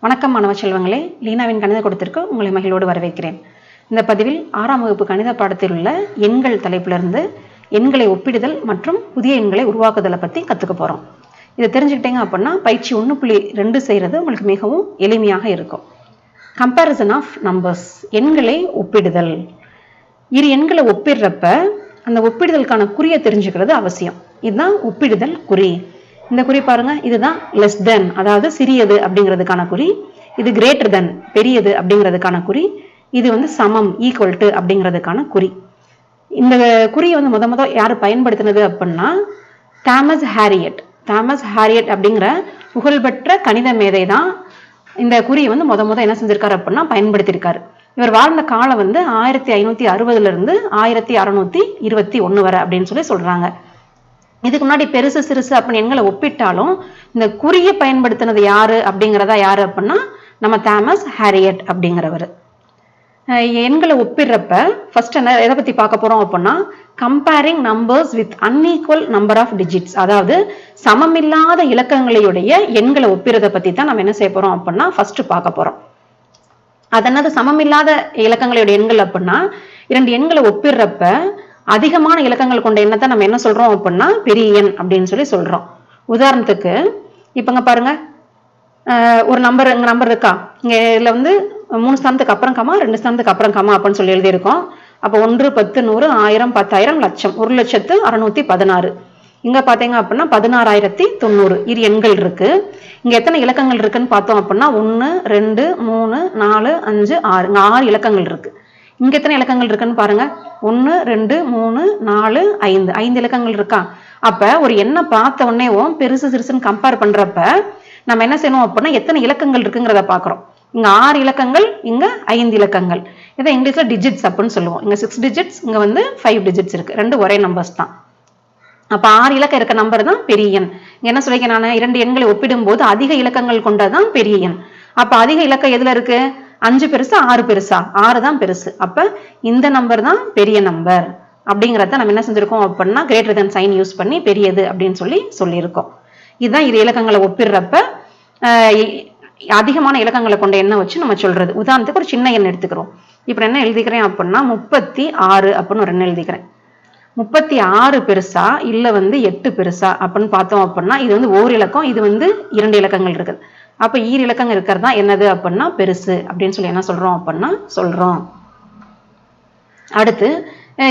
வணக்கம் மாணவ செல்வங்களே, லீனாவின் கணித கூடத்திற்கு உங்களை மகிழ்வோடு வரவேற்கிறேன். இந்த பதிவில் 6ஆம் வகுப்பு கணித பாடத்தில் உள்ள எண்கள் தலைப்பிலிருந்து எண்களை ஒப்பிடுதல் மற்றும் புதிய எண்களை உருவாக்குதலை பற்றி கற்றுக்க போகிறோம். இதை தெரிஞ்சுக்கிட்டீங்க அப்படின்னா பயிற்சி 1.2 செய்கிறது உங்களுக்கு மிகவும் எளிமையாக இருக்கும். கம்பேரிசன் ஆஃப் நம்பர்ஸ், எண்களை ஒப்பிடுதல். இரு எண்களை ஒப்பிடுறப்ப அந்த ஒப்பிடுதலுக்கான குறியை தெரிஞ்சுக்கிறது அவசியம். இதுதான் ஒப்பிடுதல் குறி. இந்த குறி பாருங்க, இதுதான் லெஸ் தென், அதாவது சிறியது அப்படிங்கிறதுக்கான குறி. இது கிரேட்டர் தென், பெரியது அப்படிங்கிறதுக்கான குறி. இது சமம், ஈக்குவல் டு அப்படிங்கிறதுக்கான குறி. இந்த குறியை முத யாரு பயன்படுத்தினது அப்படின்னா தாமஸ் ஹாரியட் அப்படிங்கிற புகழ்பெற்ற கணித மேதை தான் இந்த குறியை முத என்ன செஞ்சிருக்காரு அப்படின்னா பயன்படுத்தியிருக்காரு. இவர் வாழ்ந்த காலம் 1560 இருந்து 1621 வரை அப்படின்னு சொல்றாங்க. இதுக்கு முன்னாடி பெருசு சிறுசு அப்படின்னு எண்களை ஒப்பிட்டாலும் இந்த குறியை பயன்படுத்தினது யாரு அப்படிங்கிறதா யாரு அப்படின்னா நம்ம தாமஸ் ஹாரியட் அப்படிங்கிறவர். எண்களை ஒப்பிடுறப்ப ஃபர்ஸ்ட் எதை பத்தி பார்க்க போறோம் அப்படின்னா comparing numbers with unequal number of digits, அதாவது சமமில்லாத இலக்கங்களையுடைய எண்களை ஒப்பிடுறதை பத்தி தான் நம்ம என்ன செய்ய போறோம் அப்படின்னா ஃபர்ஸ்ட் பார்க்க போறோம். அதனது சமமில்லாத இலக்கங்களுடைய எண்கள் அப்படின்னா இரண்டு எண்களை ஒப்பிடுறப்ப அதிகமான இலக்கங்கள் கொண்ட எண்ணத்தை நம்ம என்ன சொல்றோம் அப்படின்னா பெரிய எண் அப்படின்னு சொல்றோம். உதாரணத்துக்கு இப்பங்க பாருங்க, ஒரு நம்பர் இருக்கா, இங்க இதுல 3 ஸ்தானத்துக்கு அப்புறம் கமா 2 ஸ்தானத்துக்கு அப்புறம் கமா அப்படின்னு சொல்லி எழுதியிருக்கோம். அப்போ 1 10 100 1000 10000 லட்சம் 1,0616. இங்க பாத்தீங்க அப்படின்னா 16,090 இரு எண்கள் இருக்கு. இங்க எத்தனை இலக்கங்கள் இருக்குன்னு பார்த்தோம் அப்படின்னா 1 2 3 4 5 6, இங்க 6 இலக்கங்கள் இருக்கு. இங்க எத்தனை இலக்கங்கள் இருக்குன்னு பாருங்க, 1 2 3 4 5 இலக்கங்கள் இருக்கா. அப்ப ஒரு எண்ணை பார்த்த உடனேவும் பெருசு சிறுசுன்னு கம்பேர் பண்றப்ப நம்ம என்ன செய்யணும் அப்படின்னா எத்தனை இலக்கங்கள் இருக்குங்கிறத பாக்குறோம். இங்க 6 இலக்கங்கள், இங்க 5 இலக்கங்கள். இதை இங்கிலீஷ்ல டிஜிட்ஸ் அப்படின்னு சொல்லுவோம். இங்க 6 டிஜிட்ஸ், இங்க 5 டிஜிட்ஸ் இருக்கு. ரெண்டு ஒரே நம்பர்ஸ் தான். அப்ப 6 இலக்கம் இருக்க நம்பர் தான் பெரிய எண். என்ன சொல்லிக்க, நான் 2 எண்களை ஒப்பிடும் போது அதிக இலக்கங்கள் கொண்டதான் பெரிய எண். அப்ப அதிக இலக்கம் எதுல இருக்கு, 5 பெருசா 6 பெருசா, 6 தான் பெருசு. அப்ப இந்த நம்பர் தான் பெரிய நம்பர் அப்படிங்கிறத நம்ம என்ன செஞ்சிருக்கோம் அப்படின்னா கிரேட்டர் தென் சைன் யூஸ் பண்ணி பெரியது அப்படின்னு சொல்லியிருக்கோம். இதுதான் இரு இலக்கங்களை ஒப்பிடுறப்ப அதிகமான இலக்கங்களை கொண்ட எண்ணை வச்சு நம்ம சொல்றது. உதாரணத்துக்கு ஒரு சின்ன எண் எடுத்துக்கிறோம். இப்ப என்ன எழுதிக்கிறேன் அப்படின்னா 36 அப்படின்னு ஒரு எண்ணை எழுதிக்கிறேன். 36 பெருசா இல்ல 8 பெருசா அப்படின்னு பார்த்தோம் அப்படின்னா இது ஓர் இலக்கம், இது 2 இலக்கங்கள் இருக்குது. அப்ப ஈர் இலக்கங்கள் இருக்கிறதா என்னது அப்படின்னா பெருசு அப்படின்னு சொல்லி என்ன சொல்றோம் அப்படின்னா சொல்றோம். அடுத்து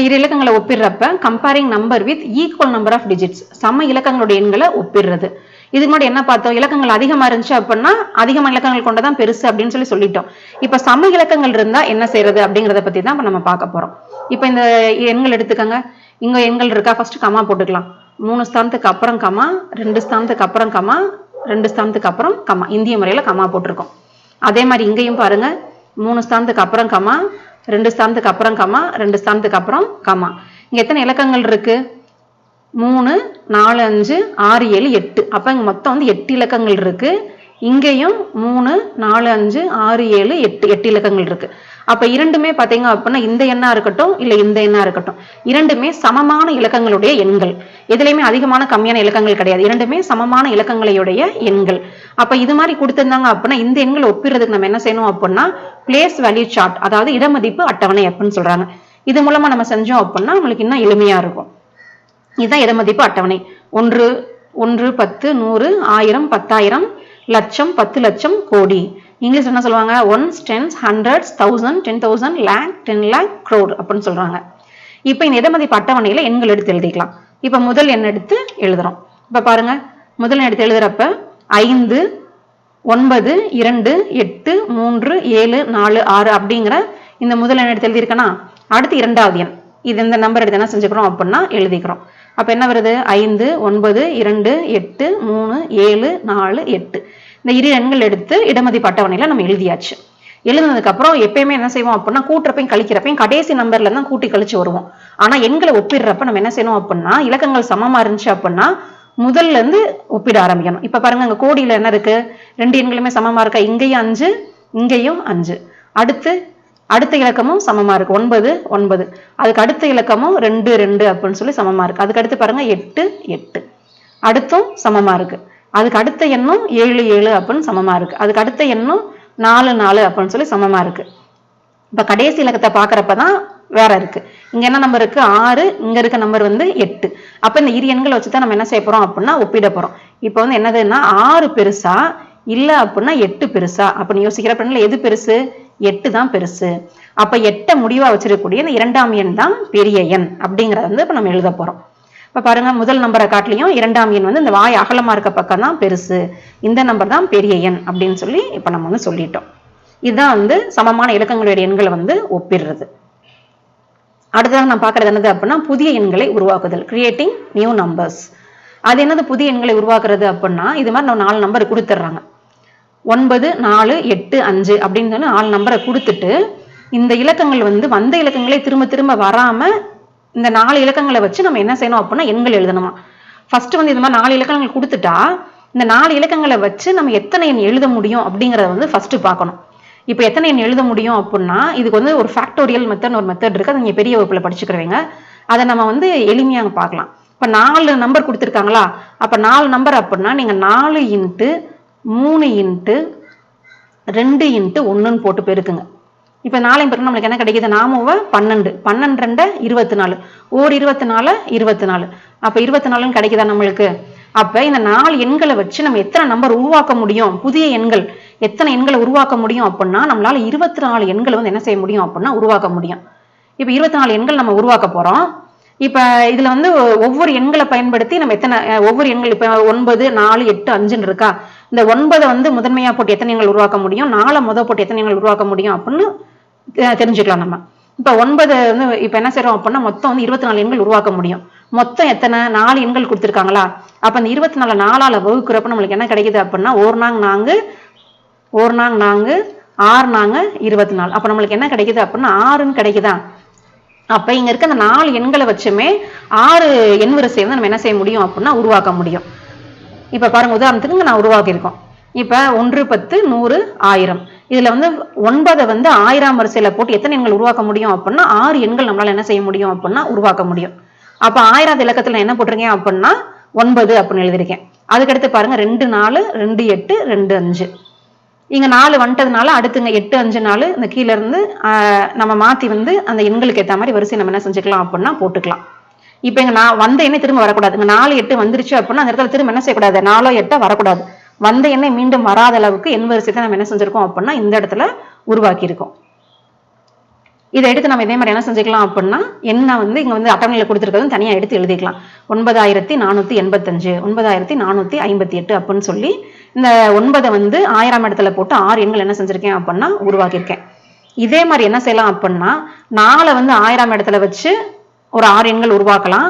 இரு இலக்கங்களை ஒப்பிடுறப்ப comparing number with equal number of digits, சம இலக்கங்களுடைய எண்களை ஒப்பிடுறது. இதுக்கு முன்னாடி என்ன பார்த்தோம், இலக்கங்கள் அதிகமா இருந்துச்சு அப்படின்னா அதிகமான இலக்கங்கள் கொண்டதான் பெருசு அப்படின்னு சொல்லிட்டோம். இப்ப சம இலக்கங்கள் இருந்தா என்ன செய்யறது அப்படிங்கிறத பத்தி தான் நம்ம பார்க்க போறோம். இப்ப இந்த எண்கள் எடுத்துக்கங்க. இங்க எண்கள் இருக்கா, ஃபர்ஸ்ட் கமா போட்டுக்கலாம். 3 ஸ்தானத்துக்கு அப்புறம் கமா, 2 ஸ்தானத்துக்கு அப்புறம் கமா, 2 ஸ்தானத்துக்கு அப்புறம் கமா, இந்திய முறையில கமா போட்டிருக்கோம். அதே மாதிரி இங்கேயும் பாருங்க, 3 ஸ்தானத்துக்கு அப்புறம் கமா, 2 ஸ்தானத்துக்கு அப்புறம் கமா, 2 ஸ்தானத்துக்கு அப்புறம் கமா. இங்க எத்தனை இலக்கங்கள் இருக்கு, 3 4 5 6 7 8. அப்ப இங்க மொத்தம் 8 இலக்கங்கள் இருக்கு. இங்கேயும் 3 4 5 6 7 8 இலக்கங்கள் இருக்கு. அப்ப இரண்டுமே பாத்தீங்க அப்படின்னா இந்த எண்ணா இருக்கட்டும் இல்ல இந்த எண்ணா இருக்கட்டும், இரண்டுமே சமமான இலக்கங்களுடைய எண்கள். எதுலையுமே அதிகமான கம்மியான இலக்கங்கள் கிடையாது. இரண்டுமே சமமான இலக்கங்களையுடைய எண்கள். அப்ப இது மாதிரி கொடுத்திருந்தாங்க அப்படின்னா இந்த எண்களை ஒப்பிடுறதுக்கு நம்ம என்ன செய்யணும் அப்படின்னா பிளேஸ் வேல்யூ சார்ட், அதாவது இடமதிப்பு அட்டவணை அப்படின்னு சொல்றாங்க. இது மூலமா நம்ம செஞ்சோம் அப்படின்னா நம்மளுக்கு இன்னும் எளிமையா இருக்கும். இதுதான் இடமதிப்பு அட்டவணை. 1 10 100 1000 10000 லட்சம் 10 லட்சம் கோடி. இங்கிலீஷ் என்ன சொல்லுவாங்க, ones tens hundreds 1000 10,000 lakh 10 lakh crore அப்படின்னு சொல்றாங்க. இப்ப இந்த இடமதிப்பு அட்டவணையில எண்கள் எடுத்து எழுதிக்கலாம். இப்ப முதல் எண் எடுத்து எழுதுறோம். இப்ப பாருங்க, முதல் எண் எடுத்து எழுதுறப்ப 5 9 2 8 3 7 4 6 அப்படிங்கிற இந்த முதல் எண் எடுத்து எழுதியிருக்கனா. அடுத்து இரண்டாவது எண், இது இந்த நம்பர் எடுத்து என்ன செஞ்சுக்கிறோம் அப்படின்னா எழுதிக்கிறோம். அப்ப என்ன வருது, 5 9 2 8 3 7 4 8. இந்த இரு எண்கள் எடுத்து இடமதிப்பு அட்டவணையில நம்ம எழுதியாச்சு. எழுதுனதுக்கு அப்புறம் எப்பயுமே என்ன செய்வோம் அப்படின்னா கூட்டுறப்பையும் கழிக்கிறப்பையும் கடைசி நம்பர்ல தான் கூட்டி கழிச்சு வருவோம். ஆனா எண்களை ஒப்பிடுறப்ப நம்ம என்ன செய்யணும் அப்படின்னா இலக்கங்கள் சமமா இருந்துச்சு அப்படின்னா முதல்ல இருந்து ஒப்பிட ஆரம்பிக்கணும். இப்ப பாருங்க, அங்க கோடியில என்ன இருக்கு, 2 எண்களுமே சமமா இருக்கா, இங்கேயும் 5 இங்கேயும் 5. அடுத்த இலக்கமும் சமமா இருக்கு, 9 9. அதுக்கு அடுத்த இலக்கமும் 2 2 அப்படின்னு சொல்லி சமமா இருக்கு. அதுக்கு அடுத்து பாருங்க 8 8. அடுத்தும் சமமா இருக்கு. அதுக்கு அடுத்த எண்ணும் 7 7 அப்படின்னு சமமா இருக்கு. அதுக்கு அடுத்த எண்ணும் 4 4 அப்படின்னு சொல்லி சமமா இருக்கு. இப்ப கடைசி இலக்கத்தை பாக்குறப்பதான் வேற இருக்கு. இங்க என்ன நம்பர் இருக்கு? 6. இங்க இருக்க நம்பர் வந்து 8. அப்ப இந்த இரு எண்களை வச்சுதான் நம்ம என்ன செய்ய போறோம் அப்படின்னா ஒப்பிட போறோம். இப்ப வந்து என்னதுன்னா 6 பெருசா இல்ல அப்படின்னா 8 பெருசா அப்படின்னு யோசிக்கிறப்ப எது பெருசு? 8 தான் பெருசு. அப்ப 8 முடிவா வச்சிருக்கக்கூடிய இந்த இரண்டாம் எண் தான் பெரிய எண் அப்படிங்கறத வந்து இப்ப நம்ம எழுத போறோம். இப்ப பாருங்க, முதல் நம்பரை காட்டிலையும் இரண்டாம் எண் வந்து இந்த வாய் அகலமா இருக்க பக்கம் தான் பெருசு, இந்த நம்பர் தான் பெரிய எண் அப்படின்னு சொல்லி இப்ப நம்ம வந்து சொல்லிட்டோம். இதுதான் வந்து சமமான இலக்கங்களுடைய எண்களை வந்து ஒப்பிடுறது. அடுத்ததாக நான் பார்க்கறது என்னது அப்படின்னா புதிய எண்களை உருவாக்குதல், கிரியேட்டிங் நியூ நம்பர்ஸ். அது என்னது புதிய எண்களை உருவாக்குறது அப்படின்னா, இது மாதிரி நம்ம 4 நம்பர் கொடுத்துட்றாங்க. 9 4 8 5 அப்படின்னு சொல்லி 4 நம்பரை கொடுத்துட்டு இந்த இலக்கங்கள் வந்து வந்த இலக்கங்களே திரும்ப திரும்ப வராம இந்த 4 இலக்கங்களை வச்சு நம்ம என்ன செய்யணும் அப்படின்னா எண்கள் எழுதணுமா. ஃபர்ஸ்ட் வந்து இது மாதிரி 4 இலக்கங்கள் கொடுத்துட்டா இந்த 4 இலக்கங்களை வச்சு நம்ம எத்தனை எண் எழுத முடியும் அப்படிங்கறத வந்து ஃபர்ஸ்ட் பார்க்கணும். இப்போ எத்தனை எண் எழுத முடியும் அப்படின்னா இதுக்கு வந்து ஒரு ஃபேக்டோரியல் மெத்தட் ஒரு மெத்தட் இருக்கு. அதை நீங்க பெரிய வகுப்புல படிச்சுக்கிறவங்க அதை நம்ம வந்து எளிமையாக பார்க்கலாம். இப்ப 4 நம்பர் கொடுத்துருக்காங்களா, அப்ப 4 நம்பர் அப்படின்னா நீங்க 4 இன்ட்டு 3 இன்ட்டு 2 இன்ட்டு 1ன்னு போட்டு பெருக்குங்க. இப்ப 4 பெருக்கு நம்மளுக்கு என்ன கிடைக்குது? 4 12 12 24 ஓர் 24 24 அப்ப 24 கிடைக்குதா நம்மளுக்கு? அப்ப இந்த 4 எண்களை வச்சு நம்ம எத்தனை நம்பர் உருவாக்க முடியும், புதிய எண்கள் எத்தனை எண்களை உருவாக்க முடியும் அப்படின்னா நம்மளால 24 எண்களை வந்து என்ன செய்ய முடியும் அப்படின்னா உருவாக்க முடியும். இப்ப 24 எண்கள் நம்ம உருவாக்க போறோம். இப்ப இதுல வந்து ஒவ்வொரு எண்களை பயன்படுத்தி நம்ம எத்தனை ஒவ்வொரு எண்கள் இப்ப 9 4 8 5 இருக்கா, இந்த 9 வந்து முதன்மையா போட்டு எத்தனை எண்கள் உருவாக்க முடியும், 4 முதல் போட்டு எத்தனை எண்கள் உருவாக்க முடியும் அப்படின்னு தெரிஞ்சுக்கலாம் நம்ம. இப்ப 9 வந்து இப்ப என்ன செய்யறோம் அப்படின்னா மொத்தம் வந்து 24 எண்கள் உருவாக்க முடியும். மொத்தம் எத்தனை? 4 எண்கள் கொடுத்துருக்காங்களா, அப்ப அந்த 24 4ஆல வகுக்கிறப்ப நம்மளுக்கு என்ன கிடைக்குது அப்படின்னா 1 நாங் 4 1 நாங் 4 6 நாங்க 24 அப்ப நம்மளுக்கு என்ன கிடைக்குது அப்படின்னா 6ன்னு கிடைக்குதா. அப்ப இங்க இருக்க அந்த 4 எண்களை வச்சுமே 6 எண் வரிசையை வந்து நம்ம என்ன செய்ய முடியும் அப்படின்னா உருவாக்க முடியும். இப்ப பாருங்க, உதாரணத்துக்கு நான் உருவாக்கி இருக்கோம். இப்ப 1 10 100 1000 இதுல வந்து 9 வந்து 1000 வரிசையில போட்டு எத்தனை எண்கள் உருவாக்க முடியும் அப்படின்னா 6 எண்கள் நம்மளால என்ன செய்ய முடியும் அப்படின்னா உருவாக்க முடியும். அப்ப 1000வது இலக்கத்துல என்ன போட்டிருக்கேன் அப்படின்னா 9 அப்படின்னு எழுதிருக்கேன். அதுக்கடுத்து பாருங்க 2 4 2 8 2 5 இங்க 4 வந்துட்டதுனால அடுத்துங்க 8 5 4 இந்த கீழ இருந்து நம்ம மாத்தி வந்து அந்த எண்களுக்கு ஏற்ற மாதிரி வரிசை நம்ம என்ன செஞ்சுக்கலாம் அப்படின்னா போட்டுக்கலாம். இப்ப இங்க நான் வந்த எண்ணெய் திரும்ப வரக்கூடாது. இங்க 4 8 வந்துருச்சு அப்படின்னா அந்த இடத்துல திரும்ப என்ன செய்யக்கூடாது, 4 8 வரக்கூடாது. வந்த எண்ணெய் மீண்டும் வராத அளவுக்கு எண் வரிசையை நம்ம என்ன செஞ்சிருக்கோம் அப்படின்னா இந்த இடத்துல உருவாக்கி இருக்கோம். இதை எடுத்து நம்ம இதே மாதிரி என்ன செஞ்சுக்கலாம் அப்படின்னா என்ன வந்து இங்க வந்து அட்டவணையில கொடுத்துருக்கிறது தனியா எடுத்து எழுதிக்கலாம். 9485 9458 அப்படின்னு சொல்லி இந்த 9 வந்து 1000 இடத்துல போட்டு 6 எண்கள் என்ன செஞ்சிருக்கேன் அப்படின்னா உருவாக்கியிருக்கேன். இதே மாதிரி என்ன செய்யலாம் அப்படின்னா 4 வந்து 1000 இடத்துல வச்சு ஒரு 6 எண்கள் உருவாக்கலாம்,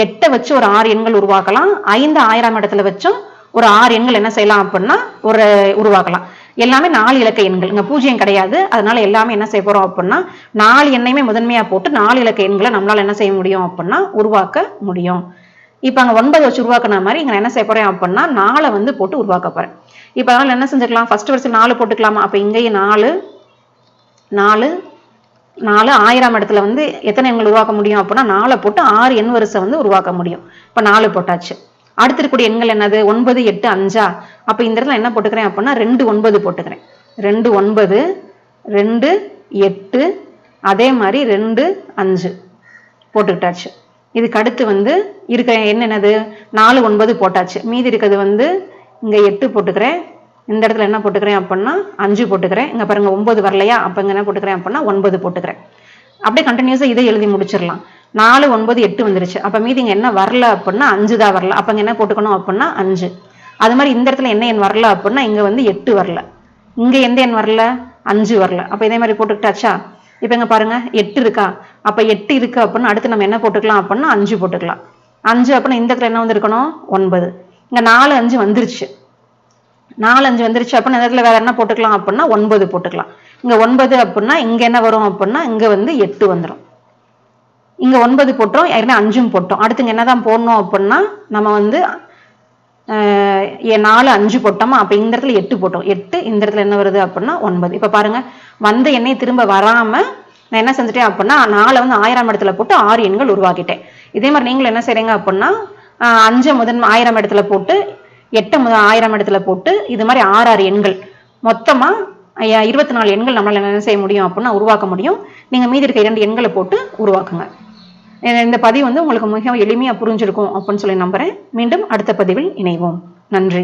8 வச்சு ஒரு 6 எண்கள் உருவாக்கலாம், 5 1000 இடத்துல வச்சும் ஒரு 6 எண்கள் என்ன செய்யலாம் அப்படின்னா ஒரு உருவாக்கலாம். எல்லாமே 4 இலக்க எண்கள், இங்க பூஜ்ஜியம் கிடையாது. அதனால எல்லாமே என்ன செய்ய போறோம் அப்படின்னா 4 எண்ணையுமே முதன்மையா போட்டு 4 இலக்க எண்களை நம்மளால என்ன செய்ய முடியும் அப்படின்னா உருவாக்க முடியும். இப்ப அங்க 9 வச்சு உருவாக்குன மாதிரி இங்க என்ன செய்ய போறேன் அப்படின்னா 4 வந்து போட்டு உருவாக்க போறேன். இப்ப அதனால என்ன செஞ்சுக்கலாம், ஃபர்ஸ்ட் வரிசை 4 போட்டுக்கலாமா. அப்ப இங்கேயும் 4 4 4 1000 இடத்துல வந்து எத்தனை எண்கள் உருவாக்க முடியும் அப்படின்னா 4 போட்டு 6 எண் வரிசை வந்து உருவாக்க முடியும். இப்ப 4 போட்டாச்சு. அடுத்து இருக்கக்கூடிய எண்கள் என்னது 9 8 5 அப்ப இந்த இடத்துல என்ன போட்டுக்கிறேன் அப்படின்னா 2 9 போட்டுக்கிறேன். 2 9 2 8 அதே மாதிரி 2 5 போட்டுக்கிட்டாச்சு. இதுக்கு அடுத்து வந்து இருக்கிற எண் என்னது 4 9 போட்டாச்சு. மீதி இருக்கிறது வந்து இங்க 8 போட்டுக்கிறேன். இந்த இடத்துல என்ன போட்டுக்கிறேன் அப்படின்னா 5 போட்டுக்கிறேன். இங்க பாருங்க 9 வரலையா, அப்ப இங்க என்ன போட்டுக்கிறேன் அப்படின்னா 9 போட்டுக்கிறேன். அப்படியே கண்டினியூஸா இதை எழுதி முடிச்சிடலாம். 4 9 8 வந்துருச்சு. அப்ப மீதி இங்க என்ன வரல அப்படின்னா 5 தான் வரல. அப்ப இங்க என்ன போட்டுக்கணும் அப்படின்னா 5. அது மாதிரி இந்த இடத்துல என்ன எண் வரல அப்படின்னா இங்க வந்து 8 வரல. இங்க எந்த எண் வரல, 5 வரல. அப்ப இதே மாதிரி போட்டுக்கிட்டாச்சா. இப்ப இங்க பாருங்க 8 இருக்கா, அப்ப 8 இருக்கு அப்படின்னா அடுத்து நம்ம என்ன போட்டுக்கலாம் அப்படின்னா 5 போட்டுக்கலாம். 5 அப்படின்னா இந்த இடத்துல என்ன வந்து இருக்கணும் 9. இங்க 4 5 வந்துருச்சு. 4 5 வந்துருச்சு அப்படின்னா இந்த இடத்துல வேற என்ன போட்டுக்கலாம் அப்படின்னா 9 போட்டுக்கலாம். இங்க 9 அப்படின்னா இங்க என்ன வரும் அப்படின்னா இங்க வந்து 8 வந்துடும். இங்க 9 போட்டோம், ஏற்கனவே 5 போட்டோம். அடுத்து இங்க என்னதான் போடணும் அப்படின்னா நம்ம வந்து 4 5 போட்டோமா, அப்ப இந்த இடத்துல 8 போட்டோம். 8 இந்த இடத்துல என்ன வருது அப்படின்னா 9. இப்ப பாருங்க வந்த எண்ணெய் திரும்ப வராம நான் என்ன செஞ்சுட்டேன் அப்படின்னா 4 வந்து 1000 இடத்துல போட்டு 6 எண்கள் உருவாக்கிட்டேன். இதே மாதிரி நீங்களும் என்ன செய்றீங்க அப்படின்னா 5 முதல் 1000 இடத்துல போட்டு 8 முதல் 1000 இடத்துல போட்டு இது மாதிரி 6 எண்கள் மொத்தமாக 24 எண்கள் நம்மளால் என்ன செய்ய முடியும் அப்படின்னா உருவாக்க முடியும். நீங்கள் மீதி இருக்க 2 எண்களை போட்டு உருவாக்குங்க. இந்த பதிவு உங்களுக்கு மிகவும் எளிமையாக புரிஞ்சிருக்கும் அப்படின்னு சொல்லி நம்புகிறேன். மீண்டும் அடுத்த பதிவில் இணைவோம். நன்றி.